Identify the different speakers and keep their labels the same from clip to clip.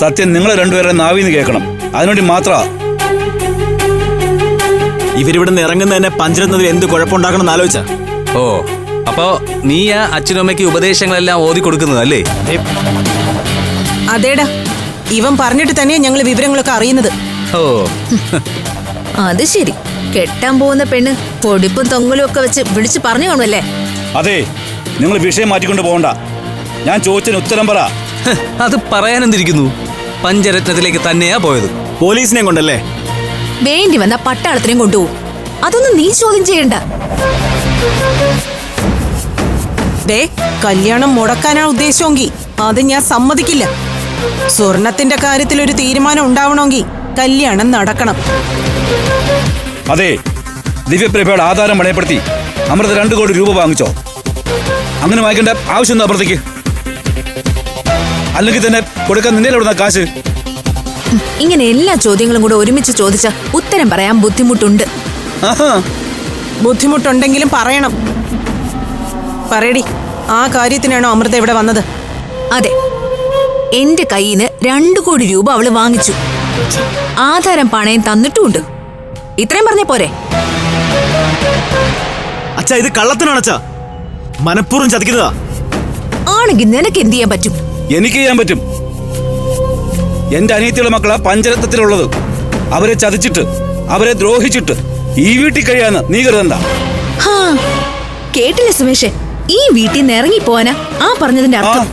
Speaker 1: സത്യം നിങ്ങളെ രണ്ടുപേരെ നാവിന്ന് കേൾക്കണം. അതിനുവേണ്ടി മാത്രമാ.
Speaker 2: ഇവരിവിടുന്ന് ഇറങ്ങുന്ന തന്നെ പഞ്ചരത്നത്തിൽ എന്ത് കുഴപ്പമുണ്ടാക്കണം ആലോചിച്ച.
Speaker 3: ഓ, അപ്പോ നീ ആ അച്ഛനും അമ്മയ്ക്ക് ഉപദേശങ്ങളെല്ലാം ഓതി കൊടുക്കുന്നതല്ലേ?
Speaker 4: അതേടാ, ഇവൻ പറഞ്ഞിട്ട് തന്നെയാ ഞങ്ങൾ വിവരങ്ങളൊക്കെ അറിയുന്നത്.
Speaker 3: ഓ,
Speaker 5: അത് ശരി. കെട്ടാൻ പോകുന്ന പെണ്ണ് പൊടിപ്പും തൊങ്ങലും ഒക്കെ വെച്ച് വിളിച്ചു പറഞ്ഞു കാണുമല്ലേ?
Speaker 1: അതെ, നിങ്ങൾ വിഷയം മാറ്റിക്കൊണ്ട് പോകണ്ട. ഞാൻ ചോദിച്ചതിന് ഉത്തരം പറ.
Speaker 3: അത് പറയാനെന്തിരിക്കുന്നു? പഞ്ചരത്നത്തിലേക്ക് തന്നെയാ പോയത്.
Speaker 2: പോലീസിനെ കൊണ്ടല്ലേ?
Speaker 5: വേണ്ടി വന്ന പട്ടാളത്തിനെയും കൊണ്ടുപോകും. അതൊന്നും നീ ചോദ്യം ചെയ്യണ്ട.
Speaker 4: ദേ, കല്യാണം മുടക്കാനാണ് ഉദ്ദേശമെങ്കിൽ അത് ഞാൻ സമ്മതിക്കില്ല. സ്വർണത്തിന്റെ കാര്യത്തിൽ ഒരു തീരുമാനം ഉണ്ടാവണമെങ്കിൽ കല്യാണം നടക്കണം.
Speaker 1: അതെ, ദിവ്യപ്രഭയുടെ ആധാരം പണയപ്പെടുത്തി അമൃത 2 കോടി രൂപ വാങ്ങിച്ചോ? അങ്ങനെ വാങ്ങിക്കേണ്ട ആവശ്യം അമൃതയ്ക്ക്? അല്ലെങ്കിൽ തന്നെ കൊടുക്കാൻ നിന്നെ എവിടുന്ന കാശ്?
Speaker 5: ഇങ്ങനെ എല്ലാ ചോദ്യങ്ങളും കൂടെ ഒരുമിച്ച് ചോദിച്ച ഉത്തരം പറയാൻ ബുദ്ധിമുട്ടുണ്ട്.
Speaker 4: ബുദ്ധിമുട്ടുണ്ടെങ്കിലും പറയണം. പറയടി, ആ കാര്യത്തിനാണോ അമൃത ഇവിടെ വന്നത്?
Speaker 5: അതെ, എന്റെ കയ്യിന്ന് 2 കോടി രൂപ അവള് വാങ്ങിച്ചു. ആധാരം പണയം തന്നിട്ടുമുണ്ട്. ഇത്രയും പറഞ്ഞ പോരെ?
Speaker 2: അച്ഛാ, ഇത് കള്ളത്തിനാണ് അച്ഛാ. മനഃപൂർവ്വം ചതിക്കുന്നതാ.
Speaker 5: ആണെങ്കിൽ നിനക്ക് എന്ത് ചെയ്യാൻ പറ്റും?
Speaker 1: എനിക്ക് ചെയ്യാൻ പറ്റും. എന്റെ അനിയത്തിയുള്ള മക്കളാ പഞ്ചരത്നത്തിലുള്ളത്. അവരെ ചതിച്ചിട്ട്, അവരെ ദ്രോഹിച്ചിട്ട് ഈ വീട്ടിൽ കഴിയാന്ന് നീ കരുതണ്ട.
Speaker 5: കേട്ടില്ലേ സുമേഷേ? ഈ വീട്ടിൽ നിന്ന് ഇറങ്ങി പോവാനാ ആ പറഞ്ഞതിന്റെ അർത്ഥം.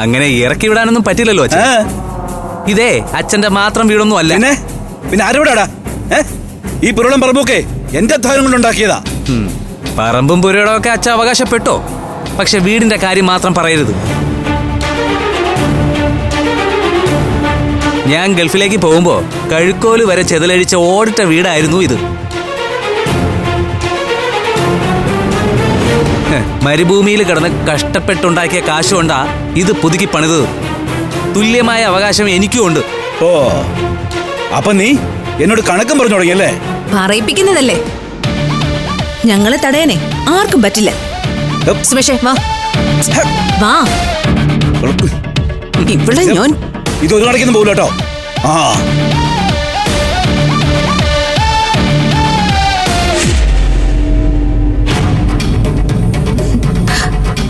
Speaker 3: അങ്ങനെ ഇറക്കി വിടാനൊന്നും പറ്റില്ലല്ലോ അച്ഛൻ. ഇതേ അച്ഛന്റെ മാത്രം വീടൊന്നും അല്ല.
Speaker 1: പിന്നെ ആരോടാടാ? ഈ പുരളം പറമ്പൊക്കെ എന്റെ അധ്വാനം കൊണ്ടുണ്ടാക്കിയതാ.
Speaker 3: പറമ്പും പുരയിടം ഒക്കെ അച്ഛൻ അവകാശപ്പെട്ടോ. പക്ഷെ വീടിന്റെ കാര്യം മാത്രം പറയരുത്. ഞാൻ ഗൾഫിലേക്ക് പോകുമ്പോ കഴുക്കോല് വരെ ചെതലഴിച്ച ഓടിട്ട വീടായിരുന്നു ഇത്. മരുഭൂമിയിൽ കിടന്ന് കഷ്ടപ്പെട്ടുണ്ടാക്കിയ കാശുകൊണ്ടാ ഇത് പുതുക്കി പണിതത്. തുല്യമായ അവകാശം എനിക്കും ഉണ്ട്.
Speaker 1: ഓ, അപ്പൊ നീ എന്നോട് കണക്കും പറഞ്ഞു തുടങ്ങിയല്ലേ?
Speaker 5: പറയിപ്പിക്കുന്നതല്ലേ? ഞങ്ങളെ തടയാനേ ആർക്കും പറ്റില്ല. സുമേഷേ, വാ വാ.
Speaker 4: ഇവിടെ ഞാൻ
Speaker 1: ഇതൊരു കണക്കൊന്നും പോകില്ല കേട്ടോ.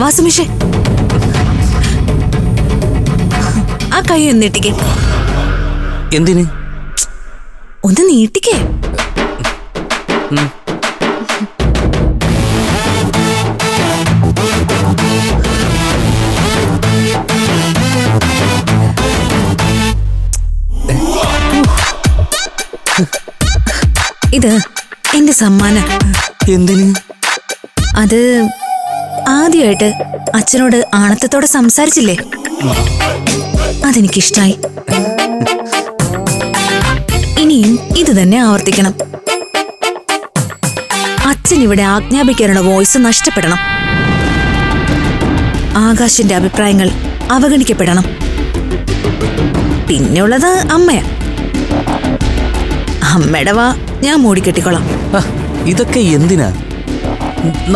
Speaker 5: വാ സുമേഷേ, ആ കൈ ഒന്ന് നീട്ടിക്കേ.
Speaker 3: എന്തിന്?
Speaker 5: ഒന്ന് നീട്ടിക്കേ. ഇത് എന്റെ സമ്മാനം.
Speaker 3: എന്തിന്?
Speaker 5: അത് ആദ്യമായിട്ട് അച്ഛനോട് ആണത്തത്തോടെ സംസാരിച്ചില്ലേ, അതെനിക്കിഷ്ടായി. ഇനിയും ഇത് തന്നെ ആവർത്തിക്കണം. അച്ഛൻ ഇവിടെ ആജ്ഞാപിക്കാനുള്ള വോയിസ് നഷ്ടപ്പെടണം. ആകാശിന്റെ അഭിപ്രായങ്ങൾ അവഗണിക്കപ്പെടണം. പിന്നെയുള്ളത് അമ്മയാ. അമ്മയുടെ വാ ഞാൻ മൂടിക്കെട്ടിക്കോളാം.
Speaker 3: ഇതൊക്കെ എന്തിനാ?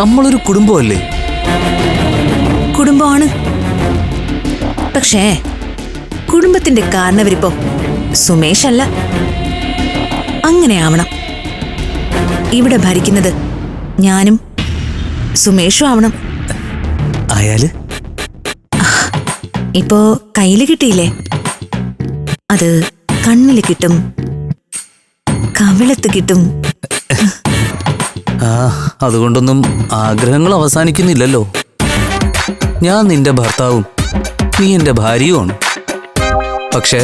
Speaker 3: നമ്മളൊരു കുടുംബമല്ലേ?
Speaker 5: കുടുംബമാണ്. പക്ഷേ കുടുംബത്തിന്റെ കാരണവരിപ്പോ സുമേഷ് അല്ല. അങ്ങനെയാവണം. ഇവിടെ ഭരിക്കുന്നത് ഞാനും സുമേഷും ആവണം.
Speaker 3: ആയാല്
Speaker 5: ഇപ്പോ കയ്യില് കിട്ടിയില്ലേ, അത് കണ്ണില് കിട്ടും, കവിളത്ത് കിട്ടും.
Speaker 3: അതുകൊണ്ടൊന്നും ആഗ്രഹങ്ങൾ അവസാനിക്കുന്നില്ലല്ലോ. ഞാൻ നിന്റെ ഭർത്താവും നീ എന്റെ ഭാര്യയുമാണ്. പക്ഷേ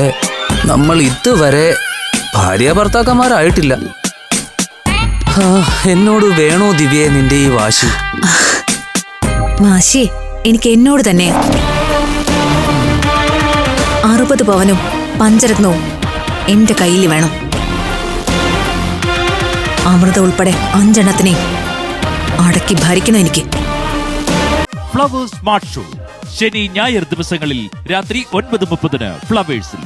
Speaker 3: നമ്മൾ ഇതുവരെ ഭാര്യ ഭർത്താക്കന്മാരായിട്ടില്ല. എന്നോട് വേണോ ദിവ്യേ നിന്റെ ഈ വാശി?
Speaker 5: വാശി എനിക്ക് എന്നോട് തന്നെ. 60 പവനും പഞ്ചരത്നവും എന്റെ കയ്യിൽ വേണം. അമൃത ഉൾപ്പെടെ 5 എണ്ണത്തിനെ അടക്കി ഭരിക്കണം എനിക്ക്.
Speaker 6: ഫ്ലവേഴ്സ് സ്മാർട്ട് ഷോ ശനി ഞായർ ദിവസങ്ങളിൽ രാത്രി 9:30 ഫ്ലവേഴ്സിൽ.